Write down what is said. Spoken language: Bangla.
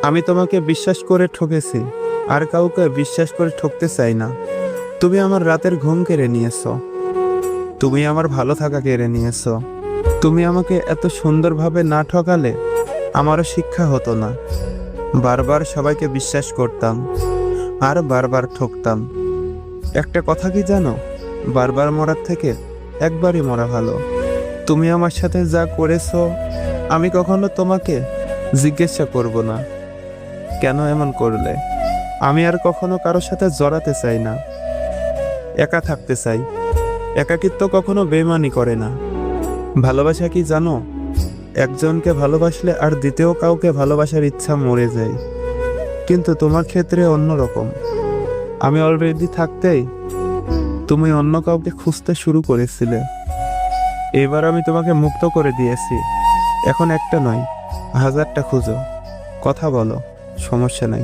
আমি তোমাকে বিশ্বাস করে ঠকেছি, আর কাউকে বিশ্বাস করে ঠকতে চাই না। তুমি আমার রাতের ঘুম কেড়ে নিয়েছো, তুমি আমার ভালো থাকা কেড়ে নিয়েছো। তুমি আমাকে এত সুন্দরভাবে না ঠকালে আমারও শিক্ষা হতো না। বারবার সবাইকে বিশ্বাস করতাম আর বারবার ঠকতাম। একটা কথা কি জানো, বারবার মরার থেকে একবারই মরা ভালো। তুমি আমার সাথে যা করেছো, আমি কখনো তোমাকে জিজ্ঞাসা করব না কেন এমন করলে। আমি আর কখনো কারোর সাথে জড়াতে চাই না, একা থাকতে চাই। একাকিত্ব কখনো বেইমানি করে না। ভালোবাসা কি জানো, একজনকে ভালোবাসলে আর দ্বিতীয় কাউকে ভালোবাসার ইচ্ছা মরে যায়। কিন্তু তোমার ক্ষেত্রে অন্যরকম। আমি অলরেডি থাকতেই তুমি অন্য কাউকে খুঁজতে শুরু করেছিলে। এবার আমি তোমাকে মুক্ত করে দিয়েছি। এখন একটা নয়, হাজারটা খুঁজো, কথা বলো, সমস্যা নাই।